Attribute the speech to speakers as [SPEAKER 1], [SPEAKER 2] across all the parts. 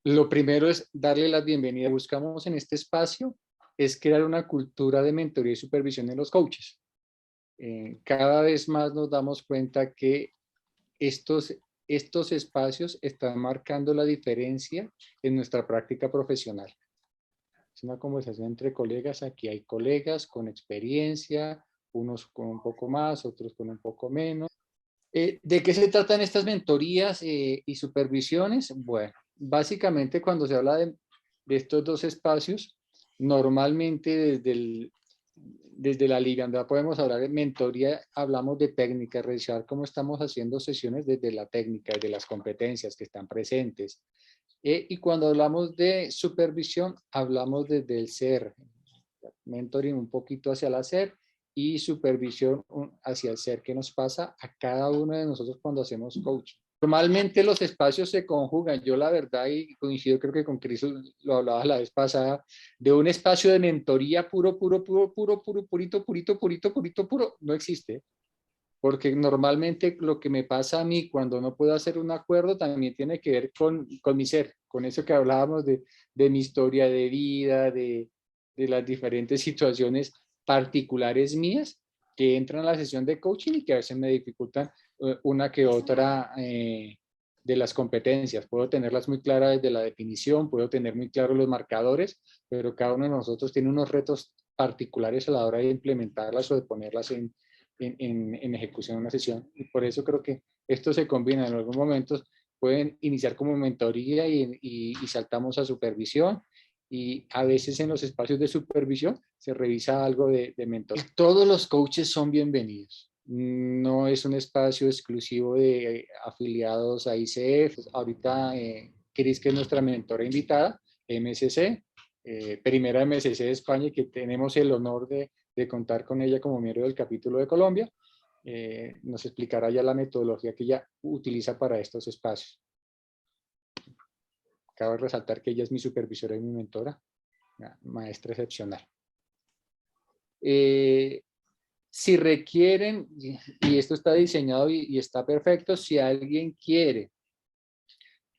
[SPEAKER 1] Lo primero es darle la bienvenida. Buscamos en este espacio es crear una cultura de mentoría y supervisión en los coaches. Cada vez más nos damos cuenta que estos espacios están marcando la diferencia en nuestra práctica profesional. Es una conversación entre colegas. Aquí hay colegas con experiencia, unos con un poco más, otros con un poco menos. ¿De qué se tratan estas mentorías y supervisiones? Bueno, básicamente cuando se habla de estos dos espacios, normalmente desde la liviandad podemos hablar de mentoría, hablamos de técnica, revisar cómo estamos haciendo sesiones desde la técnica, desde las competencias que están presentes. Y cuando hablamos de supervisión, hablamos desde el ser, mentoring un poquito hacia el hacer y supervisión hacia el ser que nos pasa a cada uno de nosotros cuando hacemos coaching. Normalmente los espacios se conjugan. Yo la verdad, y coincido creo que con Cris lo hablaba la vez pasada, de un espacio de mentoría puro, puro, no existe. Porque normalmente lo que me pasa a mí cuando no puedo hacer un acuerdo también tiene que ver con mi ser, con eso que hablábamos de mi historia de vida, de las diferentes situaciones particulares mías que entran a la sesión de coaching y que a veces me dificultan una que otra de las competencias. Puedo tenerlas muy claras desde la definición, puedo tener muy claros los marcadores, pero cada uno de nosotros tiene unos retos particulares a la hora de implementarlas o de ponerlas en ejecución de una sesión. Y por eso creo que esto se combina en algunos momentos. Pueden iniciar como mentoría y saltamos a supervisión. Y a veces en los espacios de supervisión se revisa algo de mentoría. Todos los coaches son bienvenidos. No es un espacio exclusivo de afiliados a ICF. Ahorita Cris, que es nuestra mentora invitada, MSC, primera MSC de España, y que tenemos el honor de contar con ella como miembro del capítulo de Colombia, nos explicará ya la metodología que ella utiliza para estos espacios. Cabe resaltar que ella es mi supervisora y mi mentora, una maestra excepcional. Si requieren, y esto está diseñado y está perfecto, si alguien quiere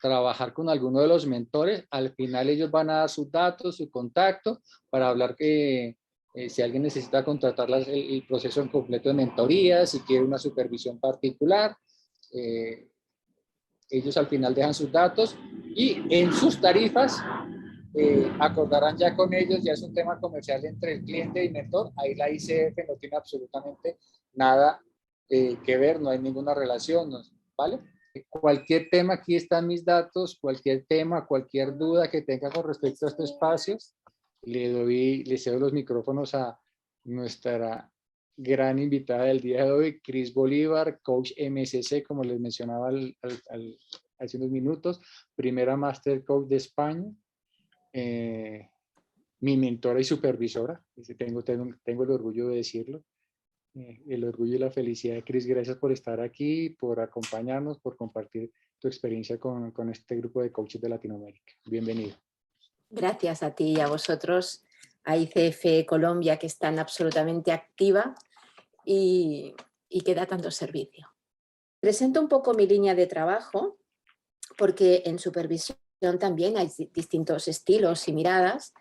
[SPEAKER 1] trabajar con alguno de los mentores, al final ellos van a dar sus datos, su contacto, para hablar que si alguien necesita contratar el proceso en completo de mentoría, si quiere una supervisión particular, ellos al final dejan sus datos y en sus tarifas acordarán ya con ellos, ya es un tema comercial entre el cliente y mentor. Ahí la ICF no tiene absolutamente nada que ver, no hay ninguna relación, ¿vale? Cualquier tema, aquí están mis datos, cualquier tema, cualquier duda que tenga con respecto a estos espacios, le cedo los micrófonos a nuestra gran invitada del día de hoy, Cris Bolívar, coach MSC, como les mencionaba hace unos minutos, primera Master Coach de España, mi mentora y supervisora, tengo el orgullo de decirlo, el orgullo y la felicidad de Cris. Gracias por estar aquí, por acompañarnos, por compartir tu experiencia con este grupo de coaches de Latinoamérica. Bienvenido.
[SPEAKER 2] Gracias a ti y a vosotros, a ICF Colombia, que es tan absolutamente activa y que da tanto servicio. Presento un poco mi línea de trabajo, porque en supervisión también hay distintos estilos y miradas.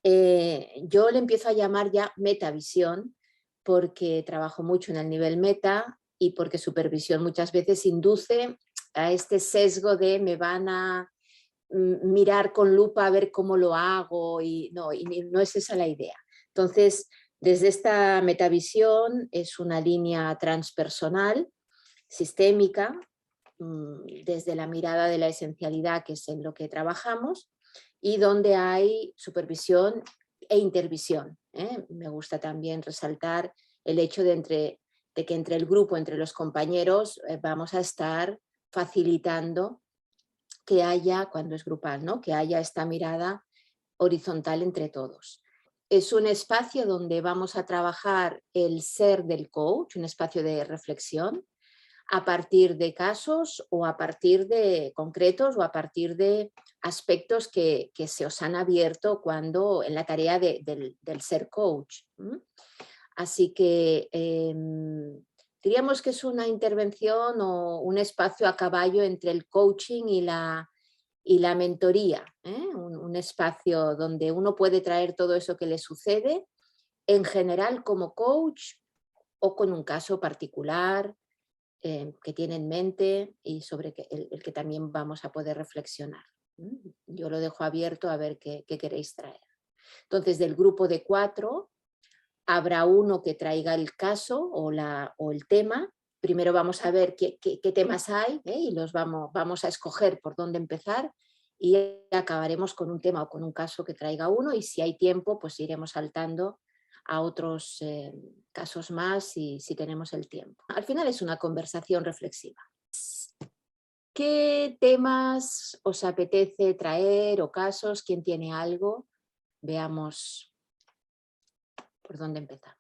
[SPEAKER 2] Yo le empiezo a llamar ya metavisión, porque trabajo mucho en el nivel meta y porque supervisión muchas veces induce a este sesgo de me van a mirar con lupa a ver cómo lo hago y no es esa la idea. Entonces, desde esta metavisión es una línea transpersonal, sistémica, desde la mirada de la esencialidad, que es en lo que trabajamos, y donde hay supervisión e intervisión. Me gusta también resaltar el hecho de que entre el grupo, entre los compañeros, vamos a estar facilitando que haya, cuando es grupal, ¿no? Que haya esta mirada horizontal entre todos. Es un espacio donde vamos a trabajar el ser del coach, un espacio de reflexión, a partir de casos o a partir de concretos o a partir de aspectos que se os han abierto cuando en la tarea del ser coach. Así que diríamos que es una intervención o un espacio a caballo entre el coaching y y la mentoría, un espacio donde uno puede traer todo eso que le sucede, en general como coach o con un caso particular que tiene en mente y sobre el que también vamos a poder reflexionar. Yo lo dejo abierto a ver qué queréis traer. Entonces, del grupo de 4, habrá uno que traiga el caso o el tema. Primero vamos a ver qué temas hay y los vamos a escoger por dónde empezar y acabaremos con un tema o con un caso que traiga uno y si hay tiempo, pues iremos saltando a otros casos más si tenemos el tiempo. Al final es una conversación reflexiva. ¿Qué temas os apetece traer o casos? ¿Quién tiene algo? Veamos por dónde empezamos.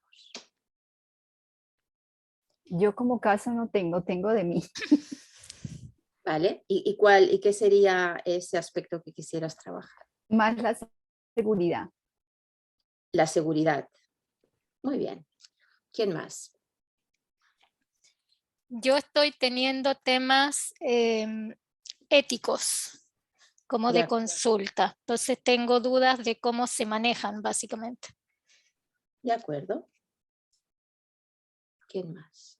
[SPEAKER 3] Yo como caso no tengo de mí.
[SPEAKER 2] ¿Vale? ¿Y qué sería ese aspecto que quisieras trabajar?
[SPEAKER 3] Más la seguridad.
[SPEAKER 2] La seguridad. Muy bien. ¿Quién más?
[SPEAKER 4] Yo estoy teniendo temas éticos, como de consulta. Entonces tengo dudas de cómo se manejan, básicamente.
[SPEAKER 2] De acuerdo. ¿Quién más?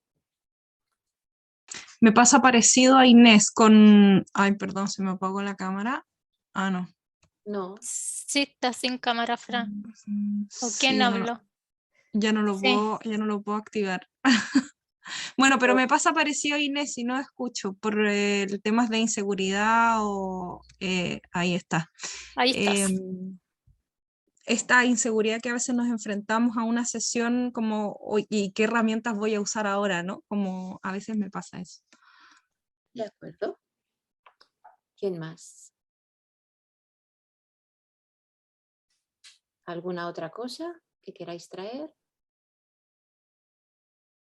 [SPEAKER 5] Me pasa parecido a Inés con... Ay, perdón, se me apagó la cámara. Ah, no.
[SPEAKER 2] No.
[SPEAKER 4] Sí, está sin cámara, Fran. ¿O
[SPEAKER 5] Sí,
[SPEAKER 4] quién habló?
[SPEAKER 5] Ya no lo puedo activar. Bueno, pero me pasa parecido a Inés y no escucho por el temas de inseguridad o... ahí está.
[SPEAKER 4] Ahí estás.
[SPEAKER 5] Esta inseguridad que a veces nos enfrentamos a una sesión como, ¿y qué herramientas voy a usar ahora? ¿No? Como a veces me pasa eso.
[SPEAKER 2] De acuerdo. ¿Quién más? ¿Alguna otra cosa que queráis traer?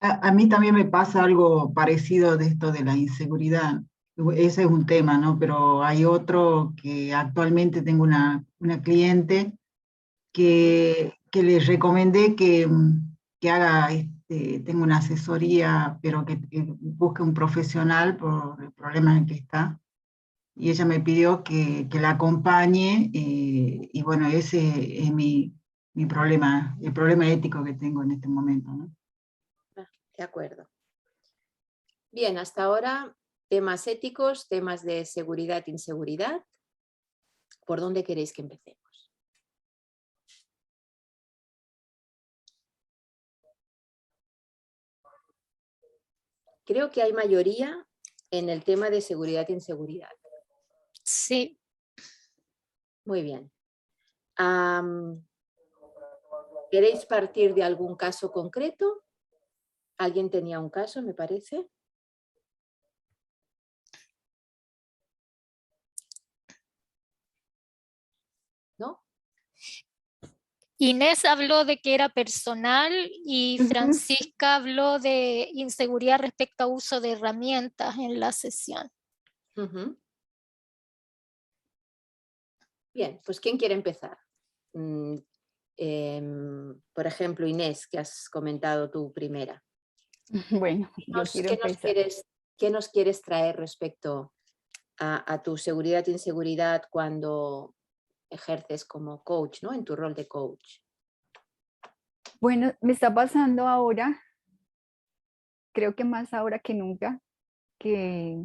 [SPEAKER 6] A mí también me pasa algo parecido de esto de la inseguridad. Ese es un tema, ¿no? Pero hay otro que actualmente tengo una cliente que le recomendé que haga, tengo una asesoría, pero que busque un profesional por el problema en el que está. Y ella me pidió que la acompañe y bueno, ese es mi problema, el problema ético que tengo en este momento, ¿no?
[SPEAKER 2] De acuerdo. Bien, hasta ahora temas éticos, temas de seguridad e inseguridad. ¿Por dónde queréis que empecemos? Creo que hay mayoría en el tema de seguridad e inseguridad.
[SPEAKER 4] Sí.
[SPEAKER 2] Muy bien. ¿Queréis partir de algún caso concreto? ¿Alguien tenía un caso, me parece? ¿No?
[SPEAKER 4] Inés habló de que era personal y Francisca habló de inseguridad respecto a uso de herramientas en la sesión.
[SPEAKER 2] Bien, pues ¿quién quiere empezar? Por ejemplo, Inés, que has comentado tú primera.
[SPEAKER 3] Bueno, yo quiero empezar.
[SPEAKER 2] ¿Qué nos quieres traer respecto a tu seguridad e inseguridad cuando ejerces como coach, ¿no? En tu rol de coach.
[SPEAKER 3] Bueno, me está pasando ahora, creo que más ahora que nunca, que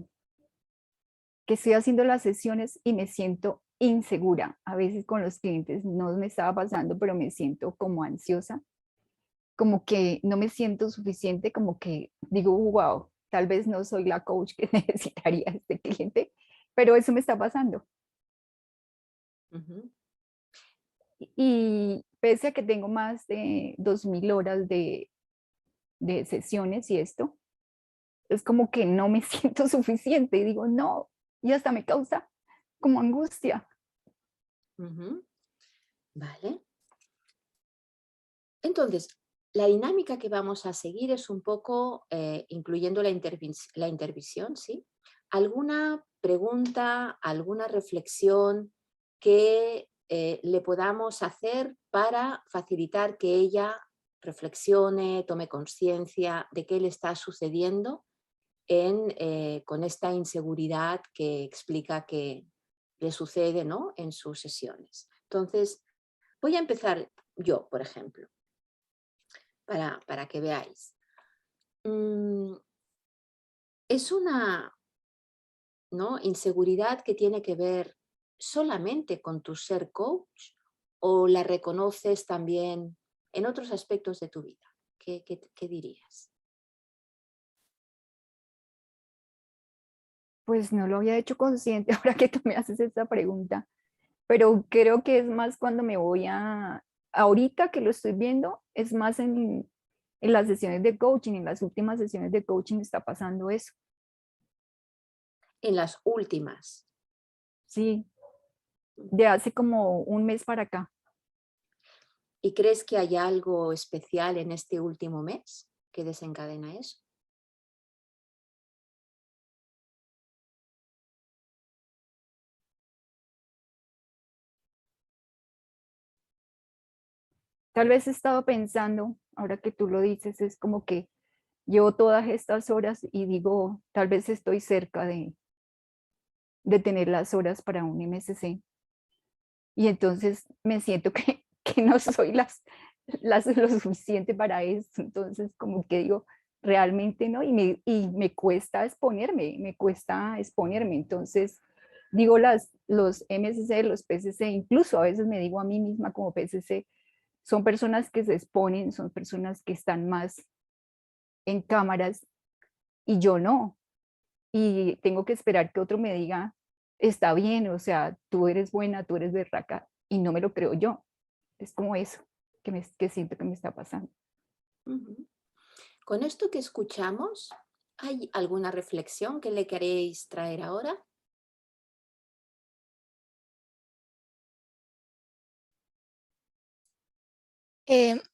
[SPEAKER 3] estoy haciendo las sesiones y me siento insegura. A veces con los clientes no me estaba pasando, pero me siento como ansiosa, como que no me siento suficiente, como que digo, wow, tal vez no soy la coach que necesitaría este cliente, pero eso me está pasando. Y pese a que tengo más de 2000 horas de sesiones y esto, es como que no me siento suficiente y digo, no, y hasta me causa como angustia.
[SPEAKER 2] Vale. Entonces, la dinámica que vamos a seguir es un poco, incluyendo la intervisión, ¿sí? ¿Alguna pregunta, alguna reflexión que le podamos hacer para facilitar que ella reflexione, tome conciencia de qué le está sucediendo con esta inseguridad que explica que le sucede, ¿no?, en sus sesiones. Entonces, voy a empezar yo, por ejemplo, para que veáis. Es una, ¿no?, inseguridad que tiene que ver solamente con tu ser coach o la reconoces también en otros aspectos de tu vida. ¿Qué dirías?
[SPEAKER 3] Pues no lo había hecho consciente ahora que tú me haces esta pregunta, pero creo que es más cuando me voy ahorita que lo estoy viendo, es más en las sesiones de coaching, en las últimas sesiones de coaching está pasando eso.
[SPEAKER 2] En las últimas.
[SPEAKER 3] Sí, de hace como un mes para acá.
[SPEAKER 2] ¿Y crees que hay algo especial en este último mes que desencadena eso?
[SPEAKER 3] Tal vez he estado pensando, ahora que tú lo dices, es como que llevo todas estas horas y digo, tal vez estoy cerca de tener las horas para un MSC. Y entonces me siento que no soy lo suficiente para esto. Entonces como que digo, realmente no, y me cuesta exponerme, Entonces digo, los MSC, los PCC, incluso a veces me digo a mí misma como PCC, son personas que se exponen, son personas que están más en cámaras y yo no. Y tengo que esperar que otro me diga, está bien, o sea, tú eres buena, tú eres berraca, y no me lo creo yo. Es como eso que siento que me está pasando.
[SPEAKER 2] Ujú. Con esto que escuchamos, ¿hay alguna reflexión que le queréis traer ahora?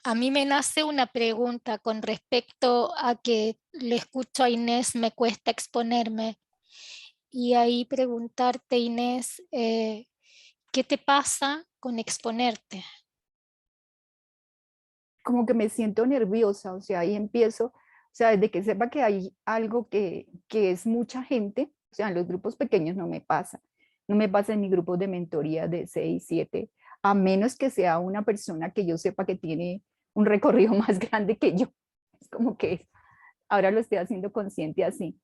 [SPEAKER 4] A mí me nace una pregunta con respecto a que le escucho a Inés, me cuesta exponerme. Y ahí preguntarte, Inés, ¿qué te pasa con exponerte?
[SPEAKER 3] Como que me siento nerviosa, o sea, ahí empiezo, o sea, desde que sepa que hay algo que es mucha gente, o sea, en los grupos pequeños no me pasa en mi grupo de mentoría de 6, 7, a menos que sea una persona que yo sepa que tiene un recorrido más grande que yo. Es como que ahora lo estoy haciendo consciente así.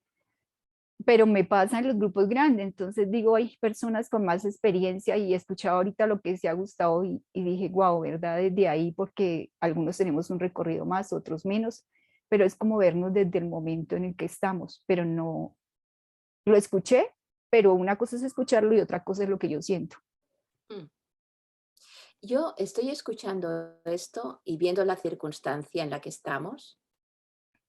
[SPEAKER 3] Pero me pasa en los grupos grandes, entonces digo, hay personas con más experiencia y he escuchado ahorita lo que se ha gustado y dije, wow, ¿verdad? Desde ahí, porque algunos tenemos un recorrido más, otros menos, pero es como vernos desde el momento en el que estamos, pero no, lo escuché, pero una cosa es escucharlo y otra cosa es lo que yo siento.
[SPEAKER 2] Mm. Yo estoy escuchando esto y viendo la circunstancia en la que estamos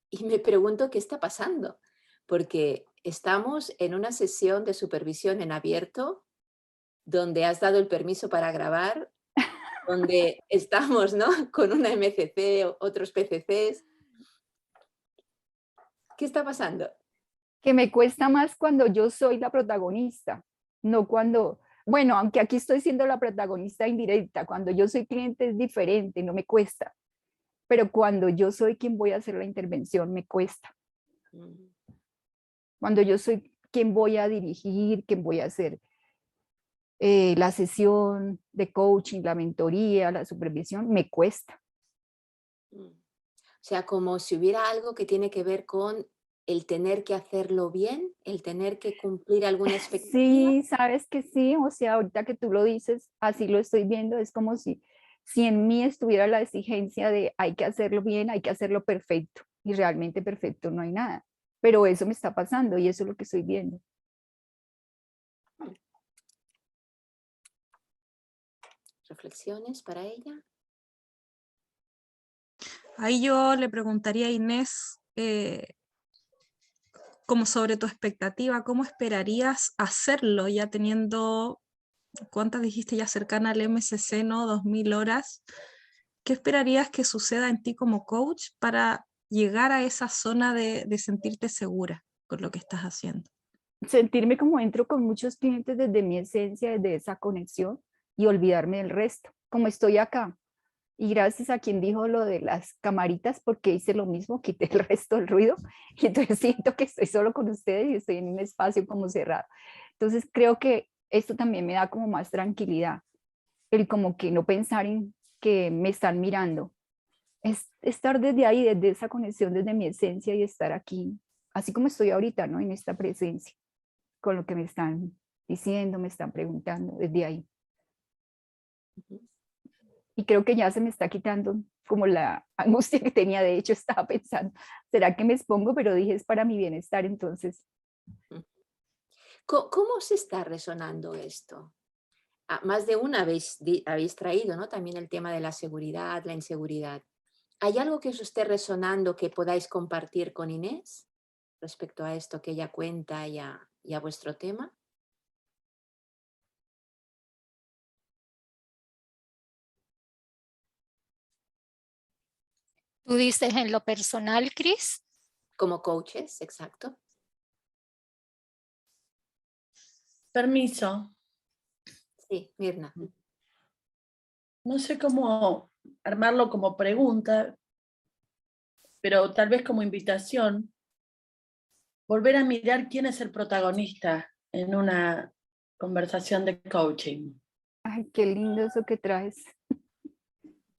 [SPEAKER 2] y me pregunto qué está pasando, porque estamos en una sesión de supervisión en abierto donde has dado el permiso para grabar, donde estamos, ¿no?, con una MCC, otros PCCs. ¿Qué está pasando?
[SPEAKER 3] Que me cuesta más cuando yo soy la protagonista, no cuando, bueno, aunque aquí estoy siendo la protagonista indirecta, cuando yo soy cliente es diferente, no me cuesta, pero cuando yo soy quien voy a hacer la intervención me cuesta.
[SPEAKER 2] Mm.
[SPEAKER 3] Cuando yo soy quien voy a dirigir, quien voy a hacer la sesión de coaching, la mentoría, la supervisión, me cuesta.
[SPEAKER 2] O sea, como si hubiera algo que tiene que ver con el tener que hacerlo bien, el tener que cumplir alguna expectativa.
[SPEAKER 3] Sí, sabes que sí, o sea, ahorita que tú lo dices, así lo estoy viendo, es como si en mí estuviera la exigencia de hay que hacerlo bien, hay que hacerlo perfecto, y realmente perfecto no hay nada, pero eso me está pasando y eso es lo que estoy viendo.
[SPEAKER 2] ¿Reflexiones para ella?
[SPEAKER 5] Ahí yo le preguntaría a Inés, como sobre tu expectativa, ¿cómo esperarías hacerlo ya teniendo, cuántas dijiste ya cercana al MSC, ¿no? 2000 horas. ¿Qué esperarías que suceda en ti como coach para llegar a esa zona de sentirte segura con lo que estás haciendo?
[SPEAKER 3] Sentirme como entro con muchos clientes desde mi esencia, desde esa conexión y olvidarme del resto, como estoy acá. Y gracias a quien dijo lo de las camaritas, porque hice lo mismo, quité el resto del ruido y entonces siento que estoy solo con ustedes y estoy en un espacio como cerrado. Entonces creo que esto también me da como más tranquilidad, el como que no pensar en que me están mirando, es estar desde ahí, desde esa conexión, desde mi esencia y estar aquí, así como estoy ahorita, ¿no? En esta presencia, con lo que me están diciendo, me están preguntando, desde ahí. Y creo que ya se me está quitando como la angustia que tenía. De hecho, estaba pensando, ¿será que me expongo? Pero dije, es para mi bienestar, entonces.
[SPEAKER 2] ¿Cómo se está resonando esto? Más de una habéis traído, ¿no? También el tema de la seguridad, la inseguridad. ¿Hay algo que os esté resonando que podáis compartir con Inés respecto a esto que ella cuenta y a vuestro tema?
[SPEAKER 4] ¿Tú dices en lo personal, Cris?
[SPEAKER 2] Como coaches, exacto.
[SPEAKER 7] Permiso,
[SPEAKER 2] Sí, Mirna.
[SPEAKER 7] no sé cómo armarlo como pregunta, pero tal vez como invitación, volver a mirar quién es el protagonista en una conversación de coaching.
[SPEAKER 3] Ay, qué lindo eso que traes.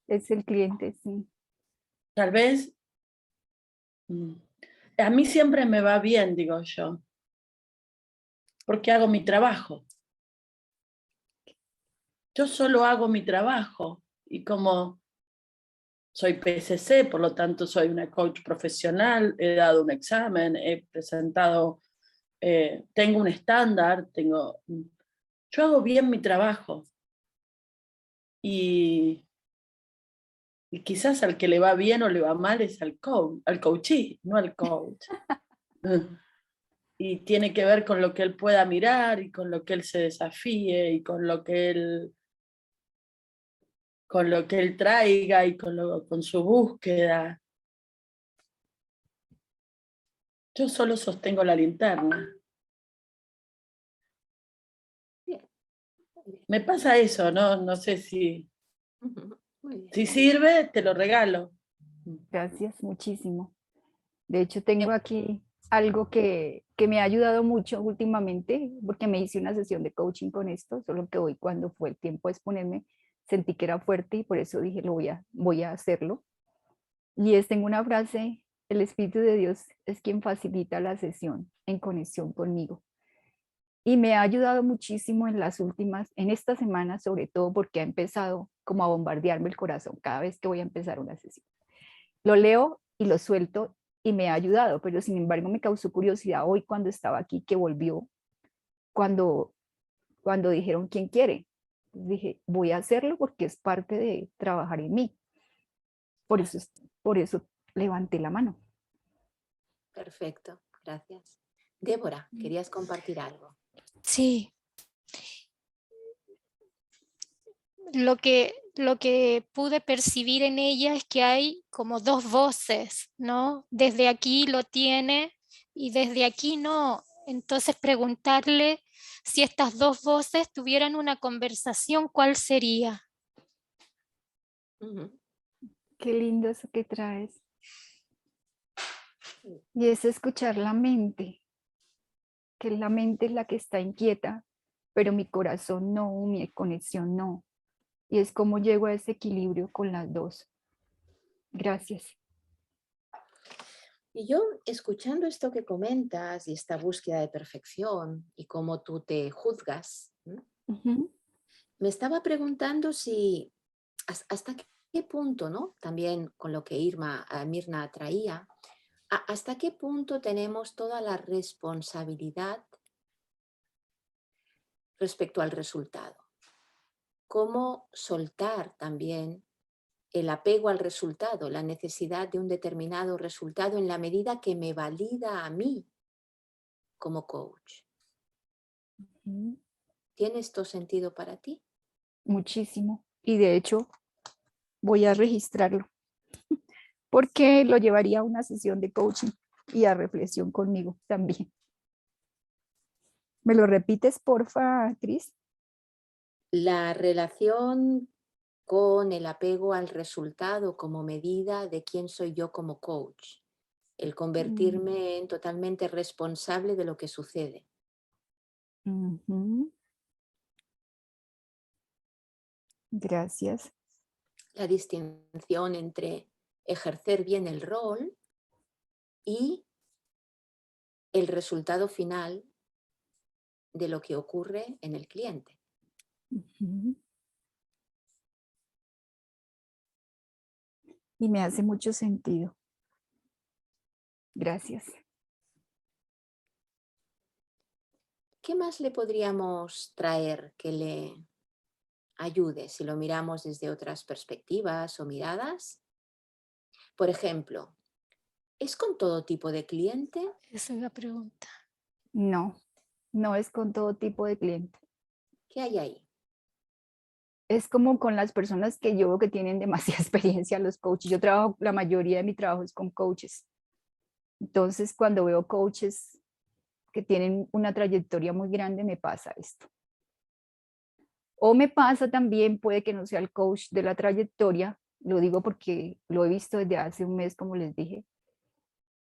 [SPEAKER 3] Es el cliente, sí.
[SPEAKER 7] Tal vez, a mí siempre me va bien, digo yo, porque hago mi trabajo. Yo solo hago mi trabajo y como soy PSC, por lo tanto soy una coach profesional, he dado un examen, he presentado, tengo un estándar, yo hago bien mi trabajo y quizás al que le va bien o le va mal es al coachee, no al coach. Y tiene que ver con lo que él pueda mirar y con lo que él se desafíe y con lo que él traiga y con su búsqueda. Yo solo sostengo la linterna.
[SPEAKER 2] Bien.
[SPEAKER 7] Me pasa eso, no sé si
[SPEAKER 2] Muy bien.
[SPEAKER 7] si sirve, te lo regalo.
[SPEAKER 3] Gracias, muchísimo. De hecho, tengo aquí algo que me ha ayudado mucho últimamente, porque me hice una sesión de coaching con esto, solo que hoy cuando fue el tiempo de exponerme, sentí que era fuerte y por eso dije, voy a hacerlo. Y tengo una frase, el Espíritu de Dios es quien facilita la sesión en conexión conmigo. Y me ha ayudado muchísimo en esta semana, sobre todo porque ha empezado como a bombardearme el corazón cada vez que voy a empezar una sesión. Lo leo y lo suelto y me ha ayudado, pero sin embargo me causó curiosidad hoy cuando estaba aquí que volvió, cuando dijeron quién quiere. Dije, voy a hacerlo porque es parte de trabajar en mí. Por eso levanté la mano.
[SPEAKER 2] Perfecto, gracias. Débora, ¿querías compartir algo?
[SPEAKER 4] Sí. Lo que pude percibir en ella es que hay como dos voces, ¿no? Desde aquí lo tiene y desde aquí no. Entonces preguntarle si estas dos voces tuvieran una conversación, ¿cuál sería?
[SPEAKER 3] Qué lindo eso que traes. Y es escuchar la mente, que la mente es la que está inquieta, pero mi corazón no, mi conexión no. Y es como llego a ese equilibrio con las dos. Gracias.
[SPEAKER 2] Y yo, escuchando esto que comentas y esta búsqueda de perfección y cómo tú te juzgas, me estaba preguntando si hasta qué punto, ¿no? También con lo que Mirna traía, hasta qué punto tenemos toda la responsabilidad respecto al resultado. Cómo soltar también el apego al resultado, la necesidad de un determinado resultado en la medida que me valida a mí como coach. ¿Tiene esto sentido para ti?
[SPEAKER 3] Muchísimo. Y de hecho, voy a registrarlo porque lo llevaría a una sesión de coaching y a reflexión conmigo también. ¿Me lo repites, porfa, Cris?
[SPEAKER 2] La relación con el apego al resultado como medida de quién soy yo como coach. El convertirme en totalmente responsable de lo que sucede.
[SPEAKER 3] Gracias.
[SPEAKER 2] La distinción entre ejercer bien el rol y el resultado final de lo que ocurre en el cliente.
[SPEAKER 3] Ujú. Y me hace mucho sentido. Gracias.
[SPEAKER 2] ¿Qué más le podríamos traer que le ayude si lo miramos desde otras perspectivas o miradas? Por ejemplo, ¿es con todo tipo de cliente?
[SPEAKER 4] Esa es la pregunta.
[SPEAKER 3] No, no es con todo tipo de cliente.
[SPEAKER 2] ¿Qué hay ahí?
[SPEAKER 3] Es como con las personas que yo veo que tienen demasiada experiencia, los coaches. Yo trabajo, la mayoría de mi trabajo es con coaches. Entonces, cuando veo coaches que tienen una trayectoria muy grande, me pasa esto. O me pasa también, puede que no sea el coach de la trayectoria, lo digo porque lo he visto desde hace un mes, como les dije,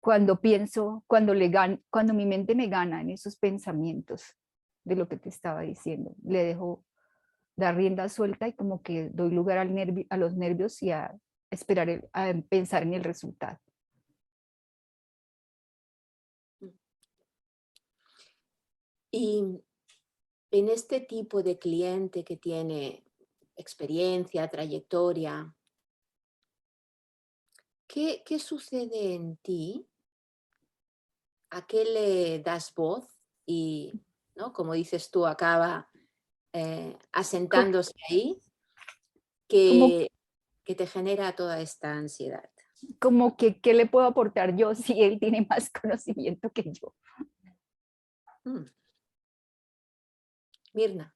[SPEAKER 3] cuando pienso, cuando mi mente me gana en esos pensamientos de lo que te estaba diciendo, le dejo dar rienda suelta y como que doy lugar a los nervios y a esperar, a pensar en el resultado.
[SPEAKER 2] Y en este tipo de cliente que tiene experiencia, trayectoria, ¿qué sucede en ti? ¿A qué le das voz? Y, ¿no? Como dices tú, acaba asentándose ahí,
[SPEAKER 3] Como,
[SPEAKER 2] que te genera toda esta ansiedad.
[SPEAKER 3] como que, ¿qué le puedo aportar yo si él tiene más conocimiento que yo?
[SPEAKER 2] Mm. Mirna.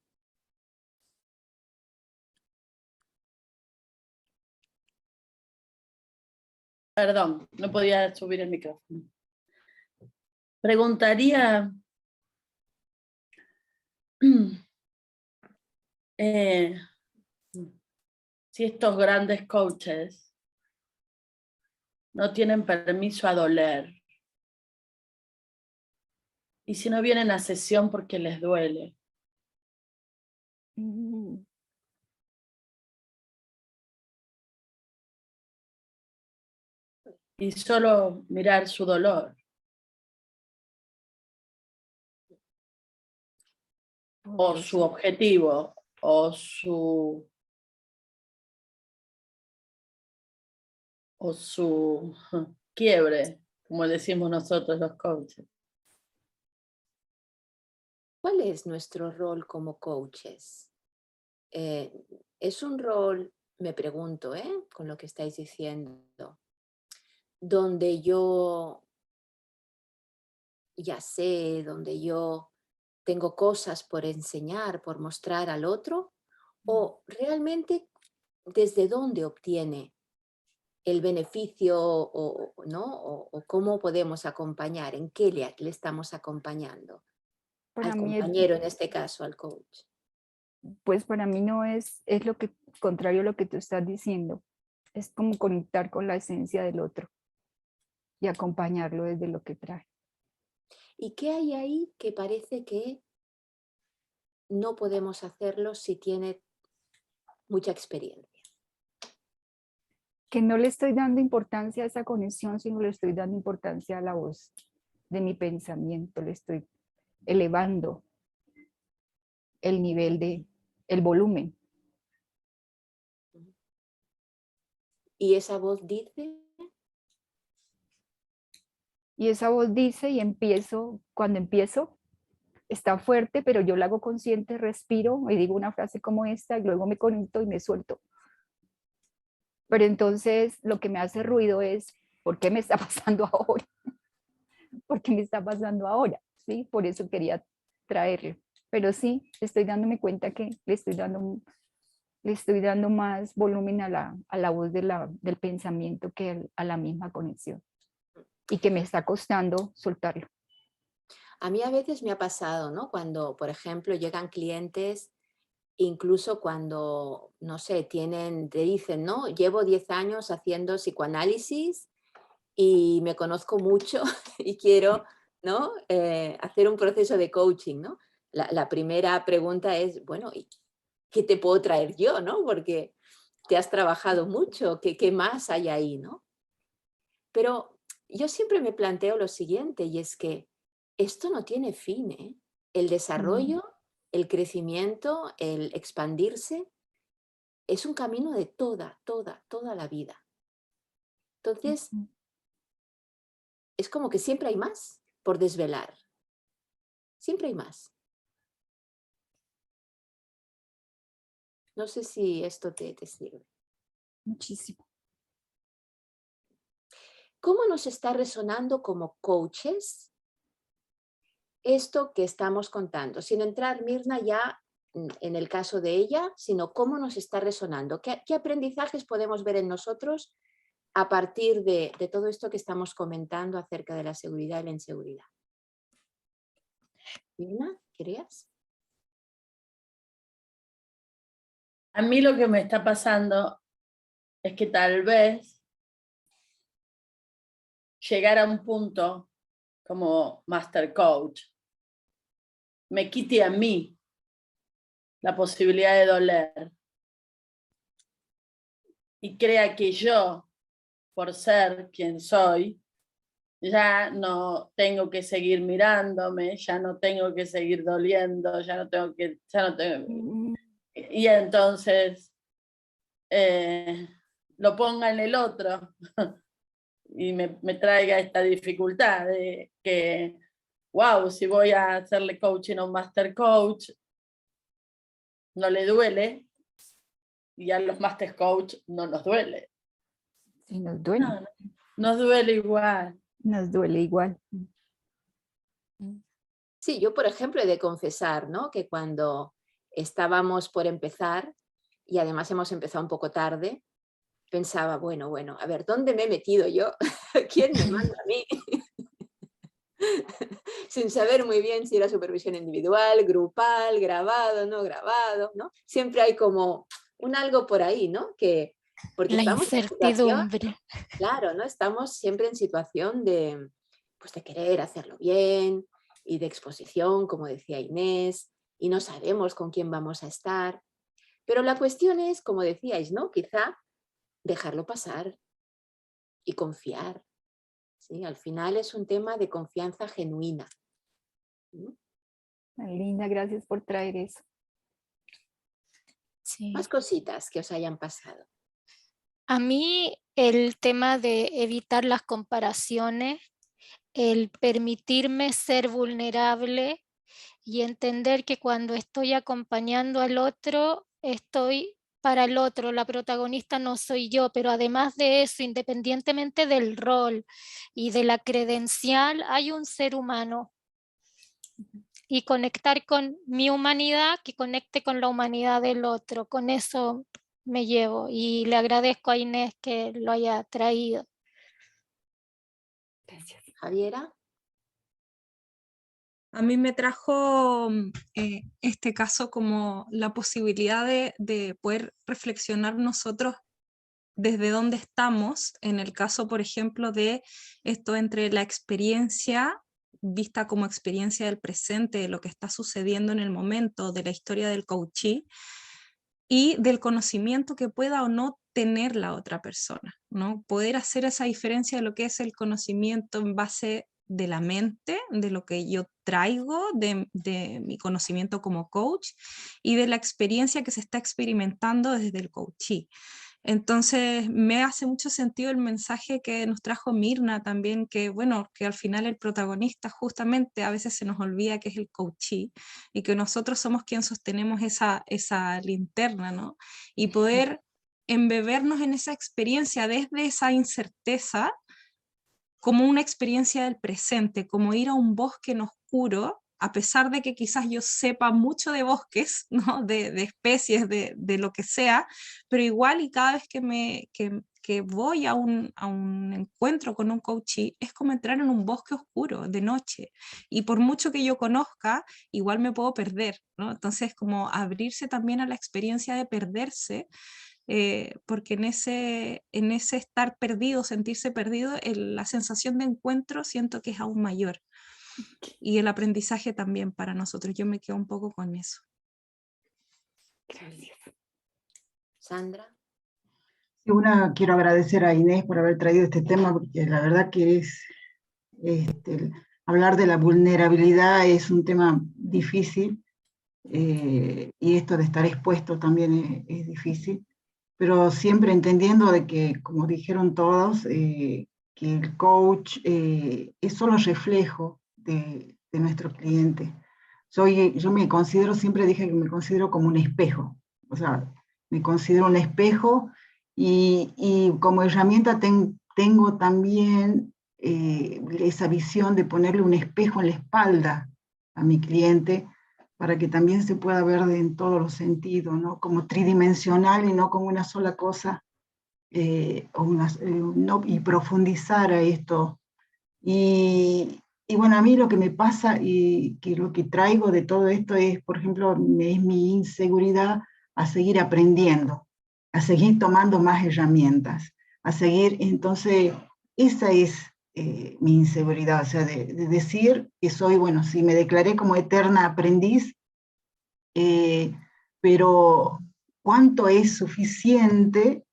[SPEAKER 7] Perdón, no podía subir el micrófono. Preguntaría si estos grandes coaches no tienen permiso a doler. Y si no vienen a sesión porque les duele.
[SPEAKER 3] Mm.
[SPEAKER 7] Y solo mirar su dolor. O su objetivo. O su quiebre, como decimos nosotros los coaches.
[SPEAKER 2] ¿Cuál es nuestro rol como coaches? Es un rol, me pregunto, con lo que estáis diciendo, donde yo ya sé, donde yo tengo cosas por enseñar, por mostrar al otro, o realmente desde dónde obtiene el beneficio ¿no? o cómo podemos acompañar, en qué le estamos acompañando
[SPEAKER 3] Para
[SPEAKER 2] al
[SPEAKER 3] mí
[SPEAKER 2] compañero, en este caso al coach.
[SPEAKER 3] pues para mí no es lo que, contrario a lo que tú estás diciendo. Es como conectar con la esencia del otro y acompañarlo desde lo que trae.
[SPEAKER 2] ¿Y qué hay ahí que parece que no podemos hacerlo si tiene mucha experiencia?
[SPEAKER 3] Que no le estoy dando importancia a esa conexión, sino le estoy dando importancia a la voz de mi pensamiento, le estoy elevando el nivel el volumen.
[SPEAKER 2] Y esa voz dice,
[SPEAKER 3] Y esa voz dice y cuando empiezo, está fuerte, pero yo la hago consciente, respiro y digo una frase como esta y luego me conecto y me suelto. Pero entonces lo que me hace ruido es, ¿por qué me está pasando ahora? ¿Por qué me está pasando ahora? ¿Sí? Por eso quería traerlo. Pero sí, estoy dándome cuenta que le estoy dando más volumen a la voz del pensamiento que a la misma conexión. Y que me está costando soltarlo.
[SPEAKER 2] a mí a veces me ha pasado, ¿no? Cuando, por ejemplo, llegan clientes, incluso cuando, no sé, te dicen, ¿no? Llevo 10 años haciendo psicoanálisis y me conozco mucho y quiero, ¿no? Hacer un proceso de coaching, ¿no? La primera pregunta es, bueno, ¿qué te puedo traer yo, no? Porque te has trabajado mucho, ¿qué más hay ahí, no? Pero yo siempre me planteo lo siguiente, y es que esto no tiene fin, ¿eh? El desarrollo, el crecimiento, el expandirse, es un camino de toda la vida. Entonces, es como que siempre hay más por desvelar. Siempre hay más. No sé si esto te sirve.
[SPEAKER 3] Muchísimo.
[SPEAKER 2] ¿Cómo nos está resonando como coaches esto que estamos contando? Sin entrar, Mirna, ya en el caso de ella, sino cómo nos está resonando. ¿Qué aprendizajes podemos ver en nosotros a partir de todo esto que estamos comentando acerca de la seguridad y la inseguridad? Mirna, ¿querías?
[SPEAKER 7] A mí lo que me está pasando es que tal vez llegar a un punto como Master Coach me quite a mí la posibilidad de doler y crea que yo, por ser quien soy, ya no tengo que seguir mirándome, ya no tengo que seguir doliendo, y entonces lo ponga en el otro y me traiga esta dificultad de que, wow, si voy a hacerle coaching a un master coach, no le duele, y a los master coach no nos duele.
[SPEAKER 3] Sí, nos duele.
[SPEAKER 7] No, nos duele igual.
[SPEAKER 3] Nos duele igual.
[SPEAKER 2] Sí, yo, por ejemplo, he de confesar, ¿no?, que cuando estábamos por empezar, y además hemos empezado un poco tarde, pensaba, bueno, a ver, ¿dónde me he metido yo? ¿Quién me manda a mí? Sin saber muy bien si era supervisión individual, grupal, grabado, no grabado, ¿no? Siempre hay como un algo por ahí, ¿no? Porque
[SPEAKER 4] La
[SPEAKER 2] estamos en situación,
[SPEAKER 4] incertidumbre.
[SPEAKER 2] claro, ¿no? Estamos siempre en situación de, pues, de querer hacerlo bien y de exposición, como decía Inés, y no sabemos con quién vamos a estar. Pero la cuestión es, como decíais, ¿no? Quizá dejarlo pasar y confiar. ¿Sí? Al final es un tema de confianza genuina.
[SPEAKER 3] Ay, Linda, gracias por traer eso.
[SPEAKER 4] Sí.
[SPEAKER 2] Más cositas que os hayan pasado.
[SPEAKER 4] A mí el tema de evitar las comparaciones, el permitirme ser vulnerable y entender que cuando estoy acompañando al otro, estoy para el otro, la protagonista no soy yo, pero además de eso, independientemente del rol y de la credencial, hay un ser humano. Y conectar con mi humanidad, que conecte con la humanidad del otro. Con eso me llevo y le agradezco a Inés que lo haya traído.
[SPEAKER 2] Gracias. Javiera.
[SPEAKER 5] A mí me trajo este caso como la posibilidad de poder reflexionar nosotros desde dónde estamos, en el caso, por ejemplo, de esto entre la experiencia vista como experiencia del presente, de lo que está sucediendo en el momento, de la historia del coachee, y del conocimiento que pueda o no tener la otra persona, ¿no? Poder hacer esa diferencia de lo que es el conocimiento en base de la mente, de lo que yo traigo, de mi conocimiento como coach, y de la experiencia que se está experimentando desde el coachee. Entonces me hace mucho sentido el mensaje que nos trajo Mirna también, que bueno, que al final el protagonista justamente a veces se nos olvida que es el coachee y que nosotros somos quien sostenemos esa linterna, ¿no? Y poder embebernos en esa experiencia desde esa incerteza como una experiencia del presente, como ir a un bosque en oscuro, a pesar de que quizás yo sepa mucho de bosques, ¿no? de especies, de lo que sea, pero igual y cada vez que voy a un encuentro con un coachee, es como entrar en un bosque oscuro de noche, y por mucho que yo conozca, igual me puedo perder, ¿no? Entonces como abrirse también a la experiencia de perderse, porque en ese estar perdido, sentirse perdido, la sensación de encuentro siento que es aún mayor. Y el aprendizaje también para nosotros. Yo me quedo un poco con eso.
[SPEAKER 3] Gracias.
[SPEAKER 2] Sandra.
[SPEAKER 6] Quiero agradecer a Inés por haber traído este tema, porque la verdad que es, hablar de la vulnerabilidad es un tema difícil, y esto de estar expuesto también es difícil, pero siempre entendiendo de que, como dijeron todos, que el coach es solo reflejo de nuestro cliente. Yo me considero, siempre dije que me considero como un espejo, o sea, me considero un espejo y como herramienta tengo también esa visión de ponerle un espejo en la espalda a mi cliente para que también se pueda ver en todos los sentidos, ¿no? Como tridimensional y no como una sola cosa, y profundizar a esto. Y bueno, a mí lo que me pasa y que lo que traigo de todo esto es, por ejemplo, es mi inseguridad a seguir aprendiendo, a seguir tomando más herramientas, a seguir, entonces, esa es mi inseguridad, o sea, de decir que soy, bueno, sí, me declaré como eterna aprendiz, pero ¿cuánto es suficiente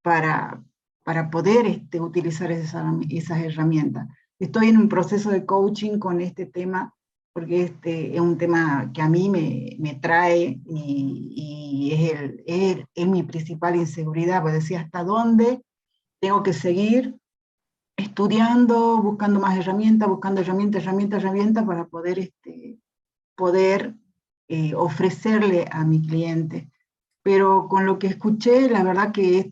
[SPEAKER 6] para poder utilizar esas herramientas? Estoy en un proceso de coaching con este tema, porque este es un tema que a mí me trae y es mi principal inseguridad, pues decía, ¿hasta dónde tengo que seguir estudiando, buscando más herramientas, buscando herramientas para poder ofrecerle a mi cliente? Pero con lo que escuché, la verdad que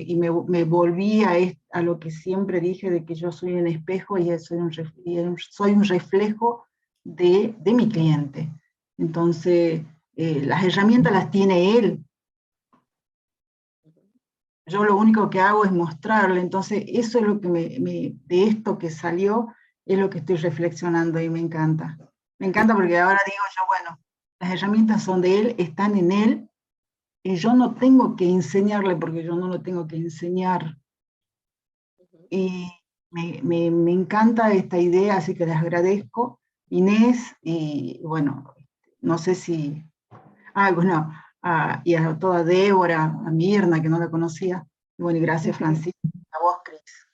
[SPEAKER 6] y me volví a lo que siempre dije, de que yo soy un espejo y soy un reflejo de mi cliente. Entonces, las herramientas las tiene él. Yo lo único que hago es mostrarle. Entonces, eso es lo que de esto que salió, es lo que estoy reflexionando y me encanta. Me encanta porque ahora digo yo, bueno, las herramientas son de él, están en él, y yo no tengo que enseñarle porque yo no lo tengo que enseñar. Y me encanta esta idea, así que les agradezco, Inés, y bueno, no sé si... bueno, y a toda Débora, a Mirna, que no la conocía. Y bueno, y gracias, Francisco, a vos, Cris.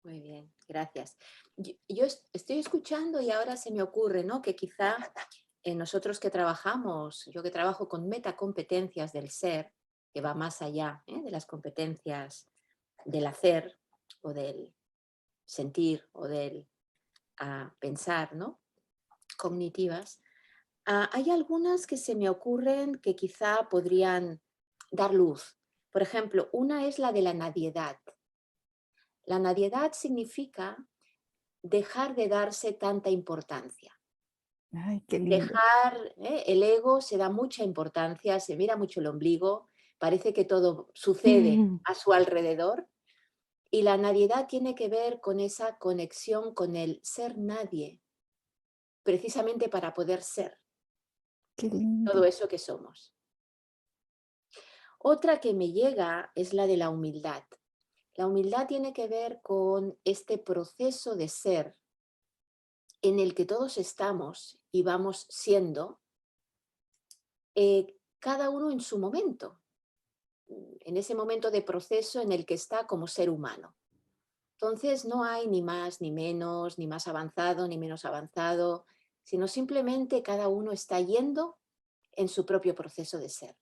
[SPEAKER 2] Muy bien, gracias. Yo estoy escuchando y ahora se me ocurre, ¿no?, que quizá nosotros que trabajamos, yo que trabajo con metacompetencias del ser, que va más allá de las competencias del hacer o del sentir o del pensar, ¿no?, cognitivas, hay algunas que se me ocurren que quizá podrían dar luz. Por ejemplo, una es la de la nadiedad. La nadiedad significa dejar de darse tanta importancia.
[SPEAKER 3] Ay, qué lindo.
[SPEAKER 2] Dejar, el ego se da mucha importancia, se mira mucho el ombligo, parece que todo sucede a su alrededor, y la nadiedad tiene que ver con esa conexión con el ser nadie, precisamente para poder ser
[SPEAKER 3] Qué lindo.
[SPEAKER 2] todo eso que somos. Otra que me llega es la de la humildad. La humildad tiene que ver con este proceso de ser en el que todos estamos y vamos siendo, cada uno en su momento, en ese momento de proceso en el que está como ser humano. Entonces no hay ni más ni menos, ni más avanzado ni menos avanzado, sino simplemente cada uno está yendo en su propio proceso de ser.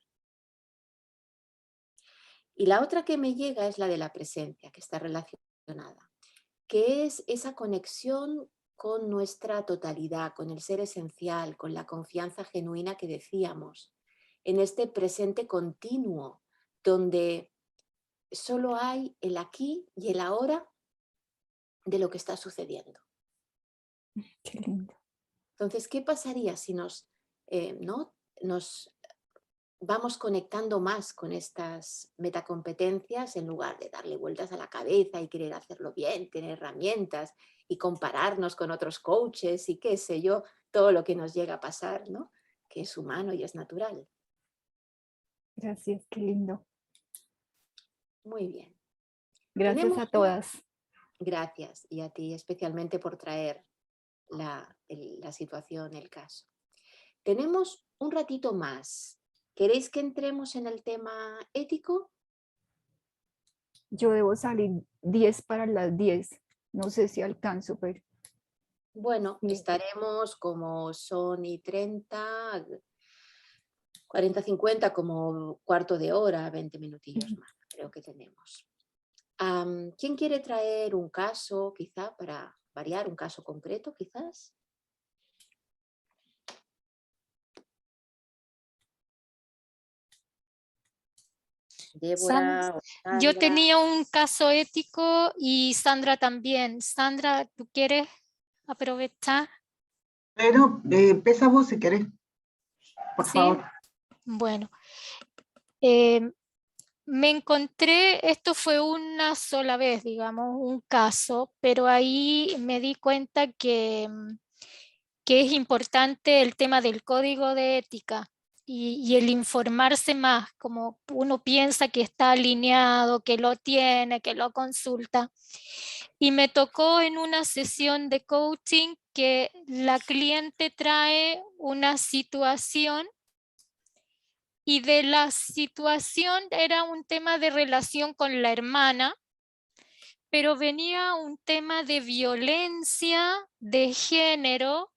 [SPEAKER 2] Y la otra que me llega es la de la presencia, que está relacionada, que es esa conexión con nuestra totalidad, con el ser esencial, con la confianza genuina que decíamos, en este presente continuo, donde solo hay el aquí y el ahora de lo que está sucediendo.
[SPEAKER 3] Qué lindo.
[SPEAKER 2] Entonces, ¿qué pasaría si nos vamos conectando más con estas metacompetencias en lugar de darle vueltas a la cabeza y querer hacerlo bien, tener herramientas y compararnos con otros coaches y qué sé yo, todo lo que nos llega a pasar, ¿no?, que es humano y es natural?
[SPEAKER 3] Gracias, qué lindo.
[SPEAKER 2] Muy bien.
[SPEAKER 3] Gracias
[SPEAKER 2] Tenemos
[SPEAKER 3] a todas.
[SPEAKER 2] Gracias, y a ti especialmente por traer la situación, el caso. Tenemos un ratito más ¿Queréis que entremos en el tema ético?
[SPEAKER 3] Yo debo salir 10 para las 10. No sé si alcanzo, pero
[SPEAKER 2] Bueno,
[SPEAKER 3] sí.
[SPEAKER 2] estaremos como son y 30, 40, 50, como cuarto de hora, 20 minutillos más, creo que tenemos. ¿Quién quiere traer un caso, quizá, para variar, un caso concreto, quizás? Débora o
[SPEAKER 4] Yo
[SPEAKER 2] Sandra.
[SPEAKER 4] tenía un caso ético y Sandra también. Sandra, ¿tú quieres aprovechar?
[SPEAKER 6] Pero empieza vos si querés, por
[SPEAKER 4] Sí,
[SPEAKER 6] favor.
[SPEAKER 4] bueno. Me encontré, esto fue una sola vez, digamos, un caso, pero ahí me di cuenta que es importante el tema del código de ética y el informarse más, como uno piensa que está alineado, que lo tiene, que lo consulta. Y me tocó en una sesión de coaching que la cliente trae una situación y de la situación era un tema de relación con la hermana, pero venía un tema de violencia de género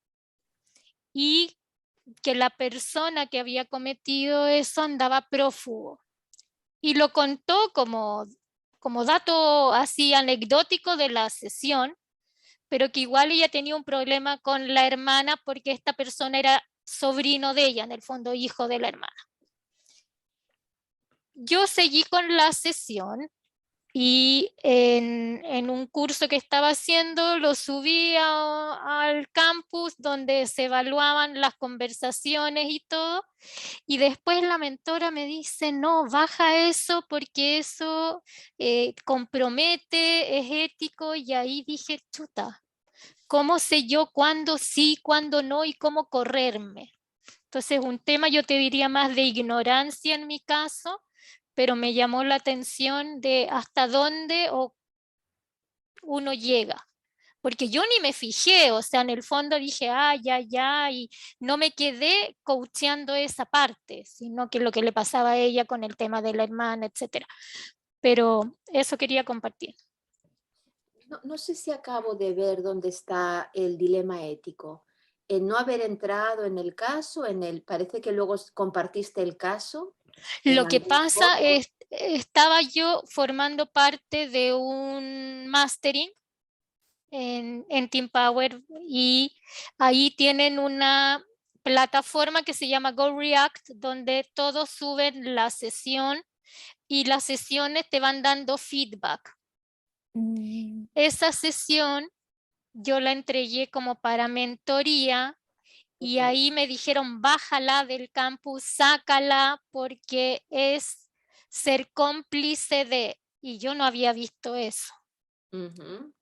[SPEAKER 4] y que la persona que había cometido eso andaba prófugo. Y lo contó como dato así anecdótico de la sesión, pero que igual ella tenía un problema con la hermana porque esta persona era sobrino de ella, en el fondo hijo de la hermana. Yo seguí con la sesión y en un curso que estaba haciendo lo subí al campus donde se evaluaban las conversaciones y todo, y después la mentora me dice, no, baja eso porque eso compromete, es ético, y ahí dije, chuta, ¿cómo sé yo cuándo sí, cuándo no y cómo correrme? Entonces, un tema yo te diría más de ignorancia en mi caso, pero me llamó la atención de hasta dónde uno llega. Porque yo ni me fijé, o sea, en el fondo dije, ya, y no me quedé coacheando esa parte, sino que lo que le pasaba a ella con el tema de la hermana, etcétera. Pero eso quería compartir.
[SPEAKER 2] No sé si acabo de ver dónde está el dilema ético. En no haber entrado en el caso, parece que luego compartiste el caso. En
[SPEAKER 4] Lo que
[SPEAKER 2] algún
[SPEAKER 4] pasa
[SPEAKER 2] foro.
[SPEAKER 4] es, estaba yo formando parte de un mastering en Team Power y ahí tienen una plataforma que se llama GoReact donde todos suben la sesión y las sesiones te van dando feedback. Esa sesión yo la entregué como para mentoría y
[SPEAKER 2] Ok.
[SPEAKER 4] ahí me dijeron bájala del campus, sácala porque es ser cómplice de, y yo no había visto eso.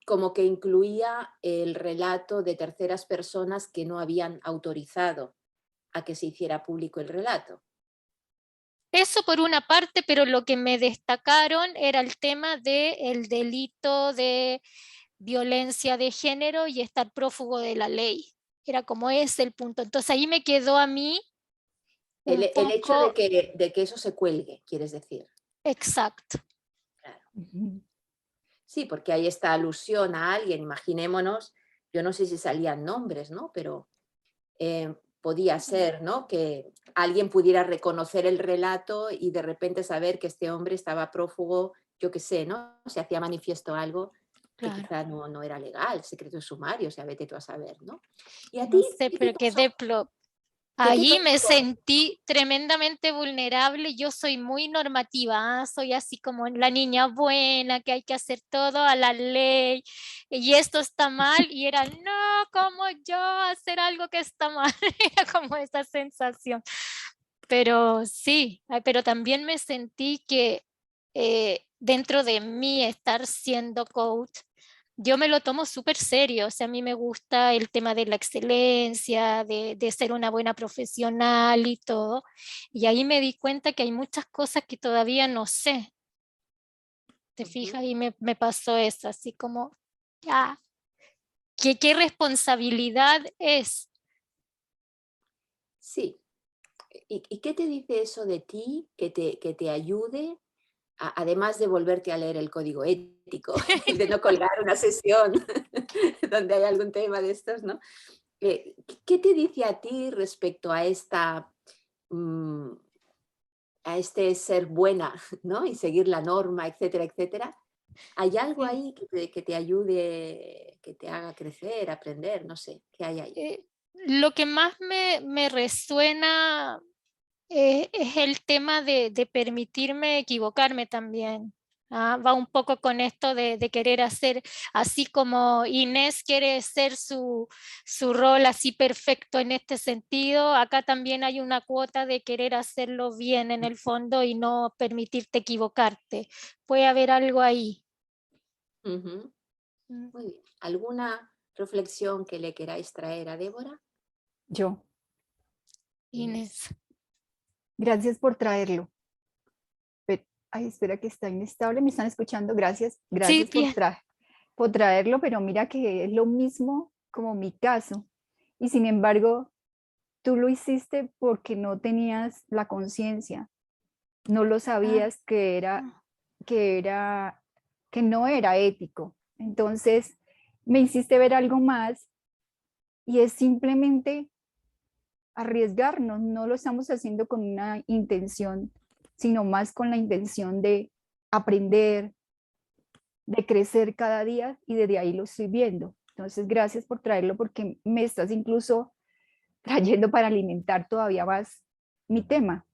[SPEAKER 2] Como que incluía el relato de terceras personas que no habían autorizado a que se hiciera público el relato.
[SPEAKER 4] Eso por una parte, pero lo que me destacaron era el tema del delito de violencia de género y estar prófugo de la ley. Era como ese el punto. Entonces ahí me quedó a mí un
[SPEAKER 2] El hecho
[SPEAKER 4] poco
[SPEAKER 2] de que eso se cuelgue, quieres decir.
[SPEAKER 4] exacto.
[SPEAKER 2] Claro. Sí, porque hay esta alusión a alguien, imaginémonos, yo no sé si salían nombres, ¿no? Pero podía ser, ¿no? Que alguien pudiera reconocer el relato y de repente saber que este hombre estaba prófugo, yo qué sé, ¿no? Se hacía manifiesto algo que
[SPEAKER 4] Claro.
[SPEAKER 2] quizá no era legal, secreto de sumario, o sea, vete tú a saber, ¿no? ¿Y a
[SPEAKER 4] No
[SPEAKER 2] ti
[SPEAKER 4] sé,
[SPEAKER 2] qué te
[SPEAKER 4] pero
[SPEAKER 2] pasó? ¿Qué
[SPEAKER 4] ahí me
[SPEAKER 2] pasó con
[SPEAKER 4] sentí tremendamente vulnerable. Yo soy muy normativa, soy así como la niña buena, que hay que hacer todo a la ley, y esto está mal, y era, no, ¿cómo yo hacer algo que está mal? Era como esa sensación. Pero sí, pero también me sentí que dentro de mí estar siendo coach, yo me lo tomo súper serio, o sea, a mí me gusta el tema de la excelencia, de ser una buena profesional y todo, y ahí me di cuenta que hay muchas cosas que todavía no sé, ¿te fijas? Y me pasó eso, así como, ya, ¿qué responsabilidad es?
[SPEAKER 2] Sí, ¿Y qué te dice eso de ti que te ayude, además de volverte a leer el código ético, de no colgar una sesión donde hay algún tema de estos, ¿no? ¿Qué te dice a ti respecto a a este ser buena, ¿no? Y seguir la norma, etcétera, etcétera? ¿Hay algo
[SPEAKER 4] Sí.
[SPEAKER 2] ahí que te ayude, que te haga crecer, aprender? No sé, ¿qué hay ahí?
[SPEAKER 4] Lo que más me resuena es el tema de permitirme equivocarme también. Va un poco con esto de querer hacer, así como Inés quiere ser su rol así perfecto en este sentido, acá también hay una cuota de querer hacerlo bien en el fondo y no permitirte equivocarte. Puede haber algo ahí.
[SPEAKER 2] Ujú.
[SPEAKER 4] Mm,
[SPEAKER 2] Muy bien. ¿Alguna reflexión que le queráis traer a Débora?
[SPEAKER 3] Yo,
[SPEAKER 4] Inés.
[SPEAKER 3] gracias por traerlo. Ay, espera que está inestable, ¿me están escuchando? Gracias,
[SPEAKER 4] Sí,
[SPEAKER 3] gracias
[SPEAKER 4] bien.
[SPEAKER 3] por traerlo, pero mira que es lo mismo como mi caso. Y sin embargo, tú lo hiciste porque no tenías la conciencia, no lo sabías que no era ético. Entonces, me hiciste ver algo más y es simplemente arriesgarnos, no lo estamos haciendo con una intención, sino más con la intención de aprender, de crecer cada día y desde ahí lo estoy viendo. Entonces, gracias por traerlo porque me estás incluso trayendo para alimentar todavía más mi tema.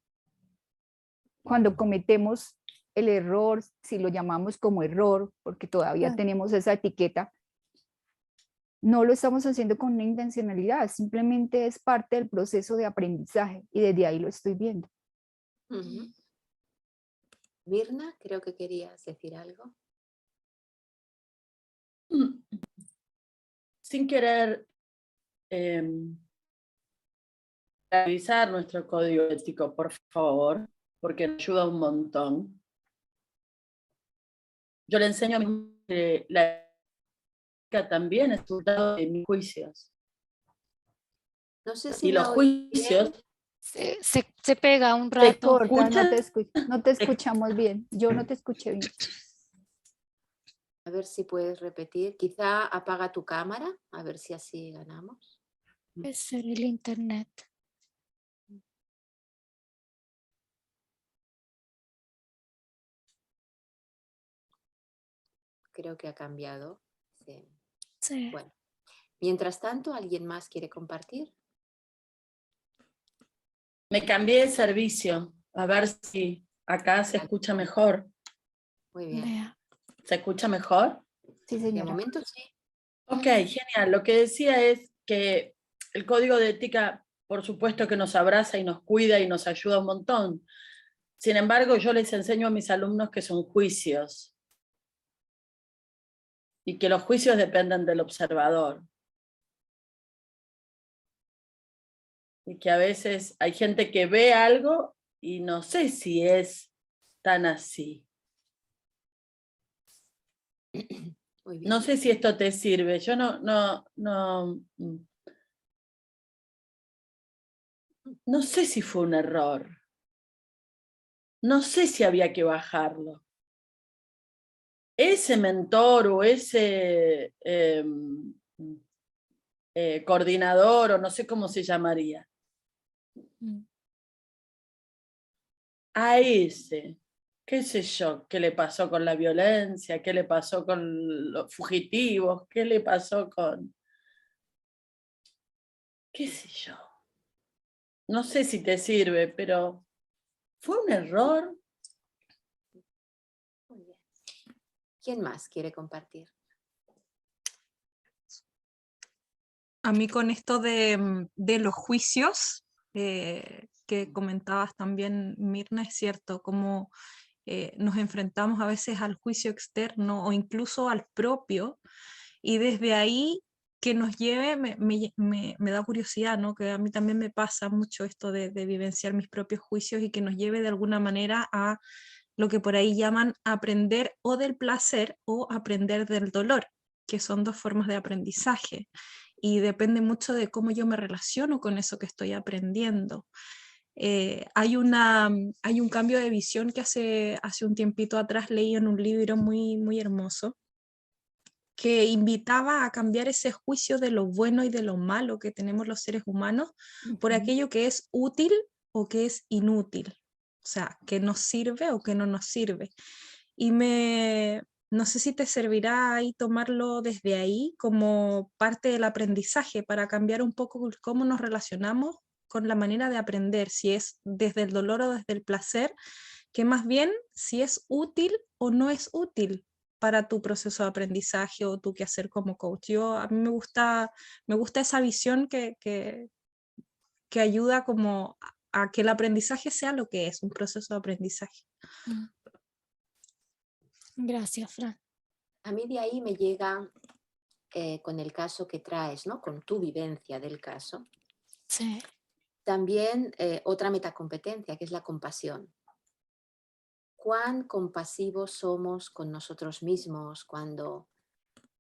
[SPEAKER 3] Cuando cometemos el error, si lo llamamos como error, porque todavía tenemos esa etiqueta, no lo estamos haciendo con una intencionalidad, simplemente es parte del proceso de aprendizaje y desde ahí lo estoy viendo.
[SPEAKER 2] Ujú. Mirna, creo que querías decir algo.
[SPEAKER 7] Sin querer revisar nuestro código ético, por favor, porque nos ayuda un montón. Yo le enseño a mi que la ética también es resultado de mis juicios.
[SPEAKER 2] No sé si
[SPEAKER 7] Y
[SPEAKER 2] me
[SPEAKER 7] los
[SPEAKER 2] oís
[SPEAKER 7] juicios
[SPEAKER 2] bien.
[SPEAKER 4] Se pega un
[SPEAKER 3] Se
[SPEAKER 4] rato.
[SPEAKER 3] corta,
[SPEAKER 7] ¿escuchan?
[SPEAKER 3] no te escuchamos bien, yo no te escuché bien.
[SPEAKER 2] A ver si puedes repetir. Quizá apaga tu cámara, a ver si así ganamos.
[SPEAKER 4] Puede ser el internet.
[SPEAKER 2] Creo que ha cambiado. Sí.
[SPEAKER 4] Sí.
[SPEAKER 2] Bueno, mientras tanto, ¿alguien más quiere compartir?
[SPEAKER 7] Me cambié de servicio, a ver si acá se escucha mejor.
[SPEAKER 2] Muy bien.
[SPEAKER 4] Vea.
[SPEAKER 7] ¿Se escucha mejor?
[SPEAKER 3] Sí,
[SPEAKER 2] De
[SPEAKER 3] señora.
[SPEAKER 2] momento sí.
[SPEAKER 7] Ok, genial. Lo que decía es que el código de ética, por supuesto que nos abraza y nos cuida y nos ayuda un montón. Sin embargo, yo les enseño a mis alumnos que son juicios y que los juicios dependen del observador. Y que a veces hay gente que ve algo y no sé si es tan así.
[SPEAKER 2] Muy bien.
[SPEAKER 7] No sé si esto te sirve. Yo no sé si fue un error. No sé si había que bajarlo. Ese mentor o ese coordinador, o no sé cómo se llamaría, a ese, qué sé yo, qué le pasó con la violencia, qué le pasó con los fugitivos, qué le pasó con, qué sé yo. No sé si te sirve, pero fue un error.
[SPEAKER 2] Muy bien. ¿Quién más quiere compartir?
[SPEAKER 5] A mí con esto de los juicios que comentabas también, Mirna, es cierto, como nos enfrentamos a veces al juicio externo o incluso al propio, y desde ahí que nos lleve, me da curiosidad, ¿no? Que a mí también me pasa mucho esto de vivenciar mis propios juicios y que nos lleve de alguna manera a lo que por ahí llaman aprender o del placer o aprender del dolor, que son dos formas de aprendizaje y depende mucho de cómo yo me relaciono con eso que estoy aprendiendo. Hay un cambio de visión que hace un tiempito atrás leí en un libro muy, muy hermoso, que invitaba a cambiar ese juicio de lo bueno y de lo malo que tenemos los seres humanos por aquello que es útil o que es inútil, o sea, que nos sirve o que no nos sirve. Y no sé si te servirá ahí tomarlo desde ahí como parte del aprendizaje para cambiar un poco cómo nos relacionamos con la manera de aprender, si es desde el dolor o desde el placer, que más bien si es útil o no es útil para tu proceso de aprendizaje o tu quehacer como coach. A mí me gusta esa visión que ayuda como a que el aprendizaje sea lo que es, un proceso de aprendizaje.
[SPEAKER 4] Gracias, Fran.
[SPEAKER 2] A mí de ahí me llega con el caso que traes, ¿no? Con tu vivencia del caso.
[SPEAKER 4] Sí.
[SPEAKER 2] También otra metacompetencia, que es la compasión. ¿Cuán compasivos somos con nosotros mismos cuando,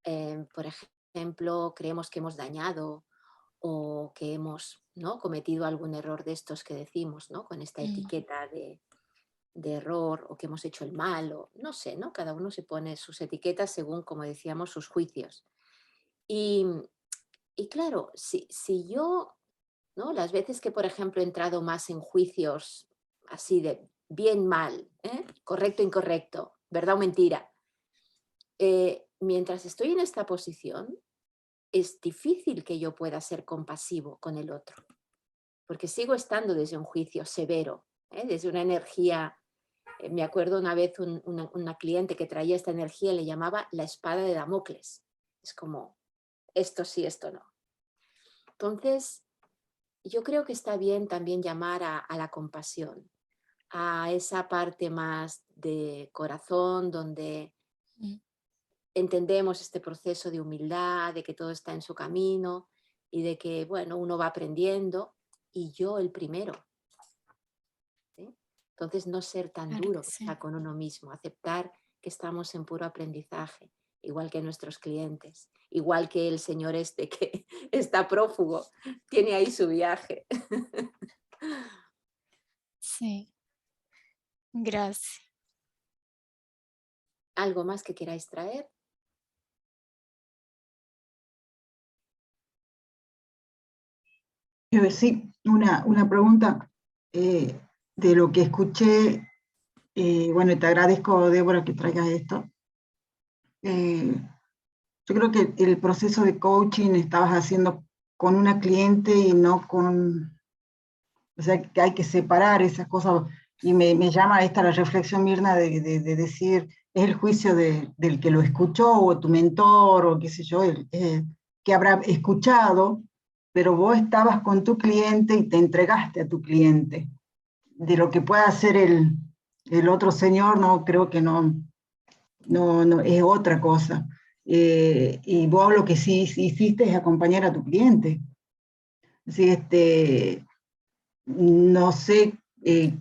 [SPEAKER 2] por ejemplo, creemos que hemos dañado o que hemos, ¿no?, cometido algún error de estos que decimos, ¿no?, con esta etiqueta de error, o que hemos hecho el mal, o no sé, ¿no? Cada uno se pone sus etiquetas según, como decíamos, sus juicios. Y claro, si yo, ¿no?, las veces que, por ejemplo, he entrado más en juicios así de bien, mal, correcto, incorrecto, verdad o mentira, mientras estoy en esta posición, es difícil que yo pueda ser compasivo con el otro, porque sigo estando desde un juicio severo, desde una energía. Me acuerdo una vez una cliente que traía esta energía, le llamaba la espada de Damocles. Es como, esto sí, esto no. Entonces, yo creo que está bien también llamar a la compasión, a esa parte más de corazón, donde entendemos este proceso de humildad, de que todo está en su camino y de que, bueno, uno va aprendiendo, y yo el primero. ¿Sí? Entonces, no ser tan
[SPEAKER 4] Claro
[SPEAKER 2] duro
[SPEAKER 4] que sí.
[SPEAKER 2] con uno mismo, aceptar que estamos en puro aprendizaje, igual que nuestros clientes, igual que el señor este que está prófugo, tiene ahí su viaje.
[SPEAKER 4] Sí. Gracias.
[SPEAKER 2] ¿Algo más que queráis traer?
[SPEAKER 6] Sí, una pregunta de lo que escuché. Bueno, te agradezco, Débora, que traigas esto. Yo creo que el proceso de coaching estabas haciendo con una cliente y no con... O sea, que hay que separar esas cosas. Y me llama esta la reflexión, Mirna, de decir, es el juicio del que lo escuchó, o tu mentor, o qué sé yo, que habrá escuchado, pero vos estabas con tu cliente y te entregaste a tu cliente. De lo que pueda hacer el otro señor, no, creo que no, es otra cosa. Y vos lo que sí hiciste es acompañar a tu cliente. Así, no sé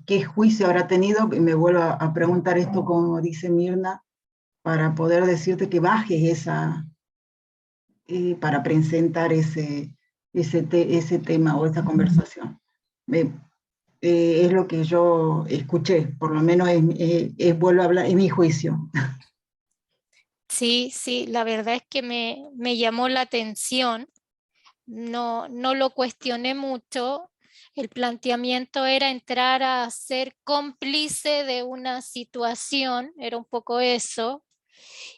[SPEAKER 6] qué juicio habrá tenido, me vuelvo a preguntar esto, como dice Mirna, para poder decirte que bajes esa, para presentar ese tema o esa conversación. Es lo que yo escuché, por lo menos vuelvo a hablar, es mi juicio.
[SPEAKER 4] Sí, sí, la verdad es que me llamó la atención. No lo cuestioné mucho. El planteamiento era entrar a ser cómplice de una situación, era un poco eso.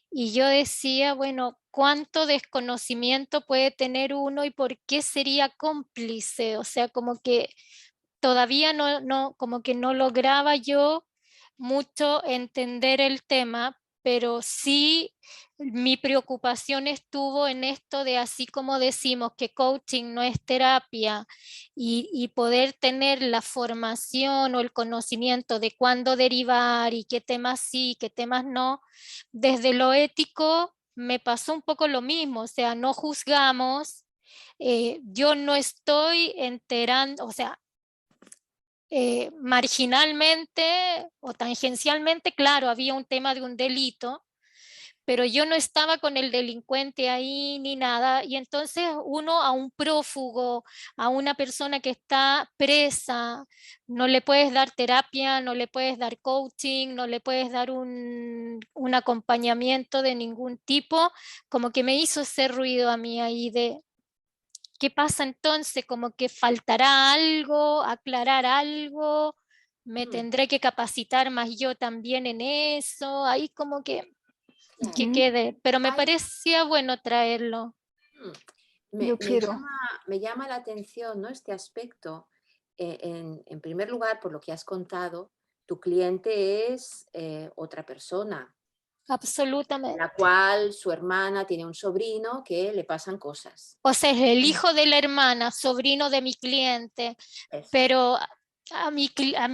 [SPEAKER 4] Y yo decía, bueno, ¿cuánto desconocimiento puede tener uno y por qué sería cómplice? O sea, como que todavía como que no lograba yo mucho entender el tema, pero sí mi preocupación estuvo en esto de, así como decimos que coaching no es terapia, y poder tener la formación o el conocimiento de cuándo derivar y qué temas sí, qué temas no, desde lo ético me pasó un poco lo mismo, o sea, no juzgamos, yo no estoy enterando, o sea, marginalmente o tangencialmente, claro, había un tema de un delito, pero yo no estaba con el delincuente ahí ni nada, y entonces uno a un prófugo, a una persona que está presa, no le puedes dar terapia, no le puedes dar coaching, no le puedes dar un acompañamiento de ningún tipo, como que me hizo ese ruido a mí ahí de ¿qué pasa entonces? Como que faltará algo, aclarar algo, me tendré que capacitar más yo también en eso, ahí como que
[SPEAKER 2] Claro.
[SPEAKER 4] quede, pero me
[SPEAKER 2] Hay-
[SPEAKER 4] parecía bueno traerlo.
[SPEAKER 3] Yo quiero.
[SPEAKER 2] Me llama la atención, ¿no? Este aspecto. En primer lugar, por lo que has contado, tu cliente es otra persona,
[SPEAKER 4] Absolutamente.
[SPEAKER 2] la cual su hermana tiene un sobrino que le pasan cosas.
[SPEAKER 4] O sea, es el hijo de la hermana, sobrino de mi cliente,
[SPEAKER 2] Eso.
[SPEAKER 4] pero a mi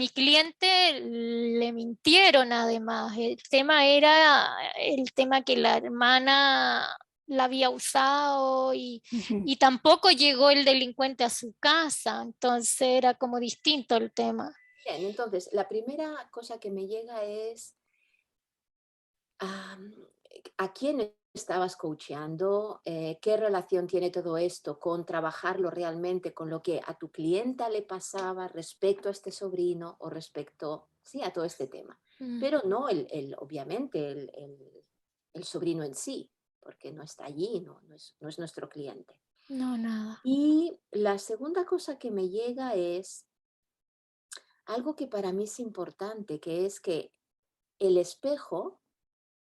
[SPEAKER 4] cliente le mintieron además. El tema era el tema que la hermana la había usado y tampoco llegó el delincuente a su casa, entonces era como distinto el tema.
[SPEAKER 2] Bien, entonces, la primera cosa que me llega es ¿a quién estabas coacheando? ¿Qué relación tiene todo esto con trabajarlo realmente con lo que a tu clienta le pasaba respecto a este sobrino o respecto, sí, a todo este tema? Pero no obviamente el sobrino en sí, porque no está allí, no es nuestro cliente.
[SPEAKER 4] No, nada.
[SPEAKER 2] Y la segunda cosa que me llega es algo que para mí es importante, que es que el espejo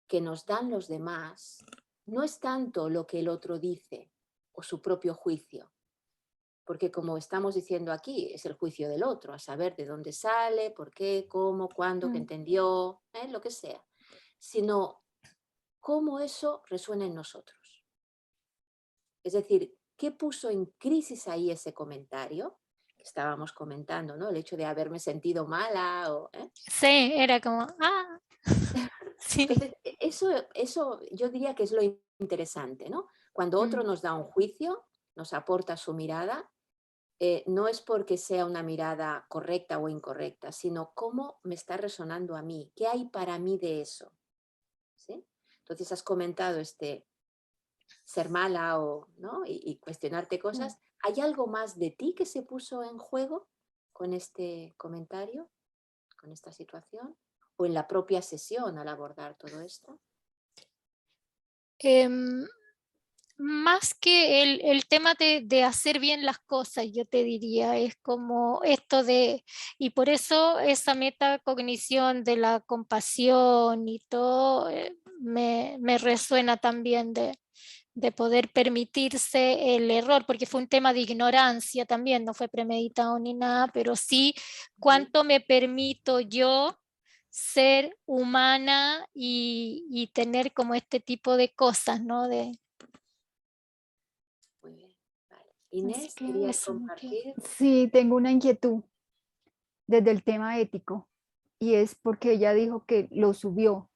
[SPEAKER 2] que nos dan los demás no es tanto lo que el otro dice o su propio juicio, porque como estamos diciendo aquí, es el juicio del otro, a saber de dónde sale, por qué, cómo, cuándo, qué entendió, lo que sea, sino cómo eso resuena en nosotros. Es decir, ¿qué puso en crisis ahí ese comentario? Que estábamos comentando, ¿no? El hecho de haberme sentido mala o...
[SPEAKER 4] Sí, era como, sí.
[SPEAKER 2] Entonces, eso yo diría que es lo interesante, ¿no? Cuando otro nos da un juicio, nos aporta su mirada, no es porque sea una mirada correcta o incorrecta, sino cómo me está resonando a mí, qué hay para mí de eso. ¿Sí? Entonces has comentado ser mala o, ¿no? y cuestionarte cosas. ¿Hay algo más de ti que se puso en juego con este comentario, con esta situación? ¿O en la propia sesión al abordar todo esto?
[SPEAKER 4] Más que el tema de hacer bien las cosas, yo te diría, es como esto de, y por eso esa metacognición de la compasión y todo me resuena también de poder permitirse el error, porque fue un tema de ignorancia también, no fue premeditado ni nada, pero sí cuánto me permito yo ser humana y tener como este tipo de cosas, ¿no?
[SPEAKER 2] Muy bien, vale. Inés,
[SPEAKER 4] que
[SPEAKER 2] ¿querías
[SPEAKER 4] eso me queda.
[SPEAKER 2] compartir?
[SPEAKER 3] Sí, tengo una inquietud desde el tema ético y es porque ella dijo que lo subió.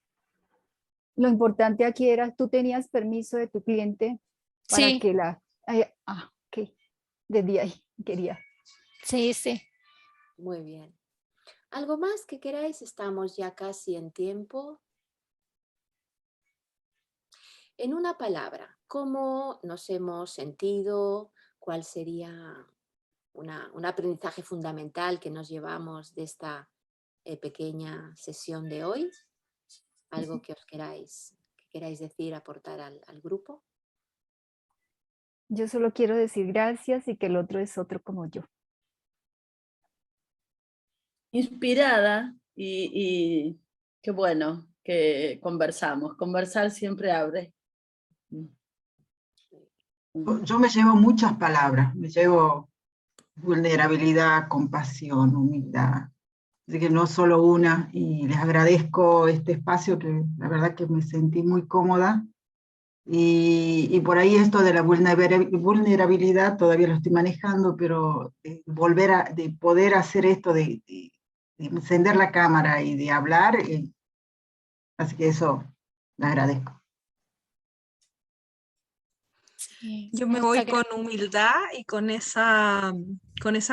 [SPEAKER 3] Lo importante aquí era, tú tenías permiso de tu cliente para
[SPEAKER 4] Sí,
[SPEAKER 3] que ok, desde ahí quería.
[SPEAKER 4] sí, sí.
[SPEAKER 2] Muy bien. ¿Algo más que queráis? Estamos ya casi en tiempo. En una palabra, ¿cómo nos hemos sentido? ¿Cuál sería un aprendizaje fundamental que nos llevamos de esta pequeña sesión de hoy? ¿Algo que queráis decir, aportar al grupo?
[SPEAKER 3] Yo solo quiero decir gracias y que el otro es otro como yo.
[SPEAKER 7] Inspirada y qué bueno que conversamos. Conversar siempre abre.
[SPEAKER 6] Yo me llevo muchas palabras, me llevo vulnerabilidad, compasión, humildad. Así que no solo una, y les agradezco este espacio que la verdad que me sentí muy cómoda. Y por ahí esto de la vulnerabilidad todavía lo estoy manejando, pero de poder hacer esto, de encender la cámara y de hablar, así que eso le agradezco.
[SPEAKER 4] Sí,
[SPEAKER 5] Yo me voy con humildad y con esa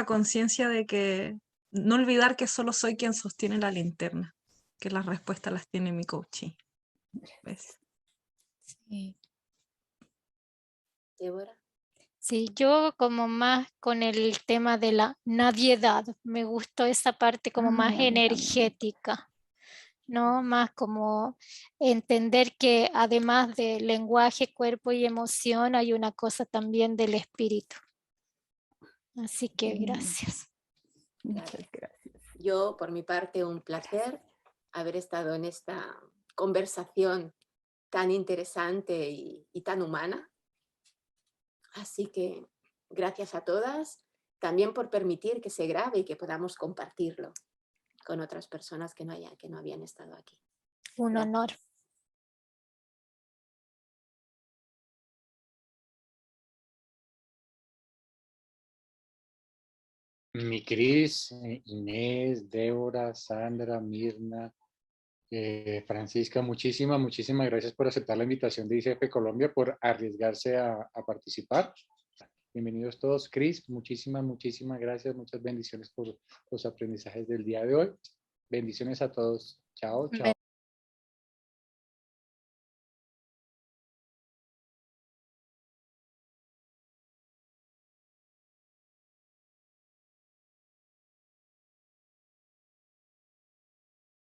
[SPEAKER 5] conciencia de que no olvidar que solo soy quien sostiene la linterna, que las respuestas las tiene mi coaching. ¿Ves?
[SPEAKER 4] Sí.
[SPEAKER 2] Débora.
[SPEAKER 4] Sí, yo como más con el tema de la nadiedad, me gustó esa parte como más
[SPEAKER 3] Ay, a mí también.
[SPEAKER 4] energética, ¿no? Más como entender que además de lenguaje, cuerpo y emoción, hay una cosa también del espíritu. Así que gracias.
[SPEAKER 3] Muchas gracias.
[SPEAKER 2] Yo, por mi parte, un placer haber estado en esta conversación tan interesante y tan humana. Así que gracias a todas, también por permitir que se grabe y que podamos compartirlo con otras personas que no habían estado aquí.
[SPEAKER 4] Un
[SPEAKER 2] Gracias.
[SPEAKER 4] honor.
[SPEAKER 1] Mi Cris, Inés, Débora, Sandra, Mirna, Francisca, muchísimas gracias por aceptar la invitación de ICF Colombia, por arriesgarse a participar. Bienvenidos todos. Cris, muchísimas gracias, muchas bendiciones por los aprendizajes del día de hoy. Bendiciones a todos. Chao, chao.